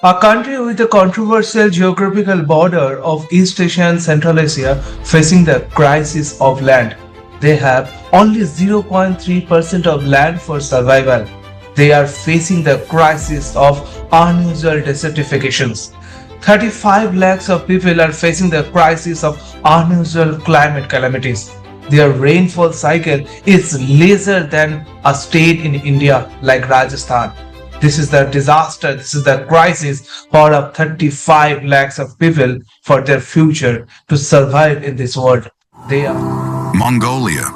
A country with a controversial geographical border of East Asia and Central Asia facing the crisis of land. They have only 0.3% of land for survival. They are facing the crisis of unusual desertifications. 35 lakhs of people are facing the crisis of unusual climate calamities. Their rainfall cycle is lesser than a state in India like Rajasthan. This is the disaster, this is the crisis for 35 lakhs of people for their future to survive in this world. They are Mongolia.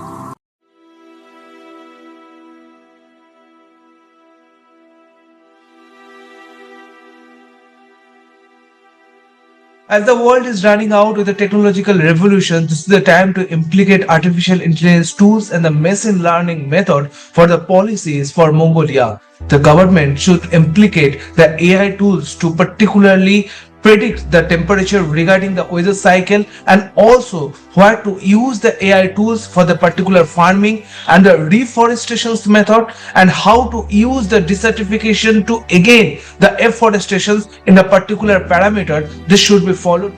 As the world is running out with the technological revolution, this is the time to implicate artificial intelligence tools and the machine learning method for the policies for Mongolia. The government should implicate the AI tools to particularly predict the temperature regarding the weather cycle, and also where to use the AI tools for the particular farming and the reforestation method, and how to use the desertification to again the afforestation in a particular parameter. This should be followed.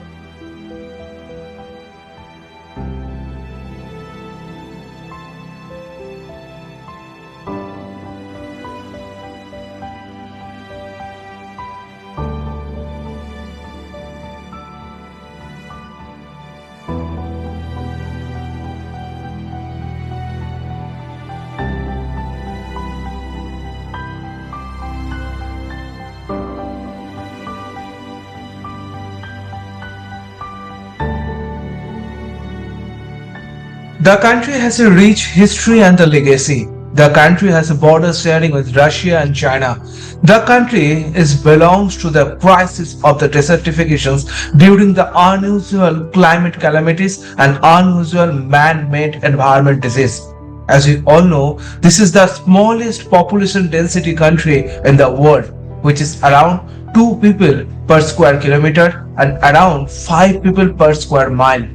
The country has a rich history and a legacy. The country has a border sharing with Russia and China. The country belongs to the crisis of the desertifications during the unusual climate calamities and unusual man-made environment disease. As we all know, this is the smallest population density country in the world, which is around 2 people per square kilometer and around 5 people per square mile.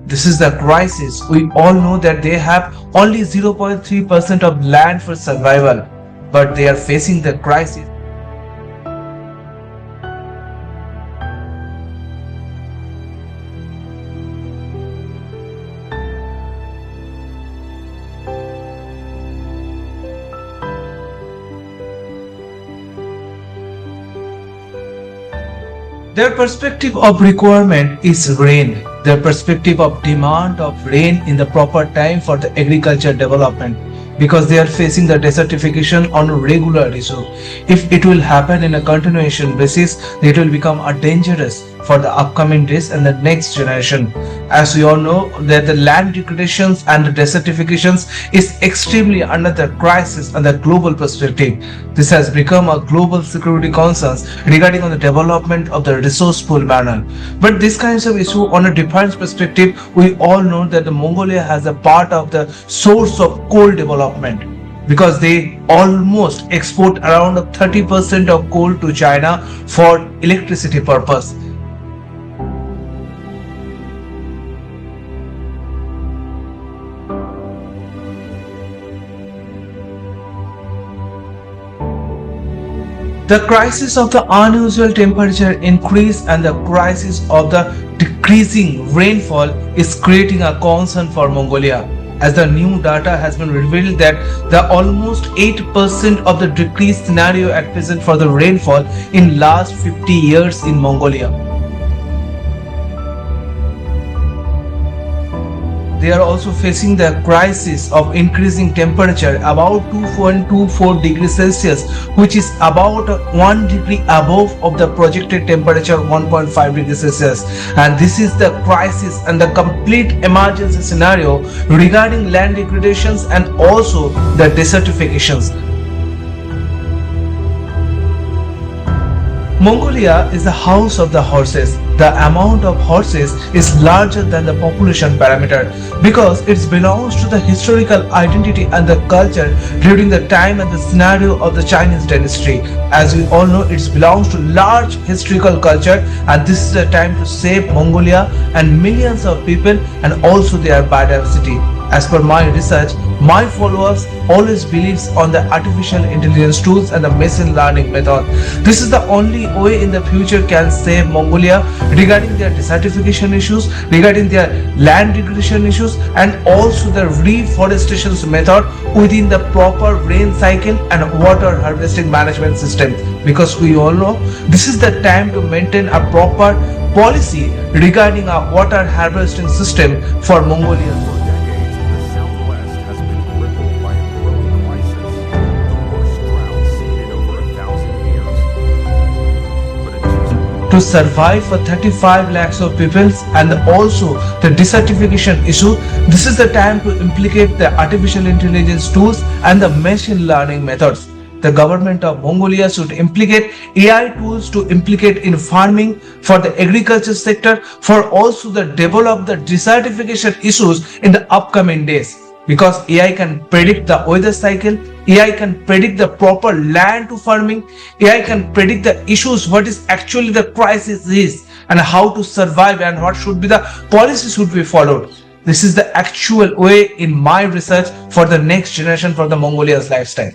This is the crisis. We all know that they have only 0.3% of land for survival, but they are facing the crisis. Their perspective of requirement is rain. Their perspective of demand of rain in the proper time for the agriculture development, because they are facing the desertification on a regular issue. If it will happen in a continuation basis, it will become a dangerous for the upcoming days and the next generation. As we all know that the land degradations and the desertifications is extremely under the crisis and the global perspective. This has become a global security concerns regarding on the development of the resourceful manner. But this kinds of issue on a defense perspective, we all know that the Mongolia has a part of the source of coal development, because they almost export around 30% of coal to China for electricity purpose. The crisis of the unusual temperature increase and the crisis of the decreasing rainfall is creating a concern for Mongolia, as the new data has been revealed that the almost 8% of the decrease scenario at present for the rainfall in last 50 years in Mongolia. They are also facing the crisis of increasing temperature about 2.24 degrees Celsius, which is about 1 degree above of the projected temperature 1.5 degrees Celsius. And this is the crisis and the complete emergency scenario regarding land degradations and also the desertifications. Mongolia is the house of the horses. The amount of horses is larger than the population parameter, because it belongs to the historical identity and the culture during the time and the scenario of the Chinese dynasty. As we all know, it belongs to large historical culture, and this is the time to save Mongolia and millions of people and also their biodiversity. As per my research, my followers always believes on the artificial intelligence tools and the machine learning method. This is the only way in the future can save Mongolia regarding their desertification issues, regarding their land degradation issues, and also the reforestation method within the proper rain cycle and water harvesting management system. Because we all know this is the time to maintain a proper policy regarding a water harvesting system for Mongolia. To survive for 35 lakhs of people and also the desertification issue, this is the time to implicate the artificial intelligence tools and the machine learning methods. The government of Mongolia should implicate AI tools to implicate in farming for the agriculture sector, for also the develop the desertification issues in the upcoming days. Because AI can predict the weather cycle, AI can predict the proper land to farming, AI can predict the issues, what is actually the crisis is, and how to survive and what should be the policy should be followed. This is the actual way in my research for the next generation for the Mongolia's lifestyle.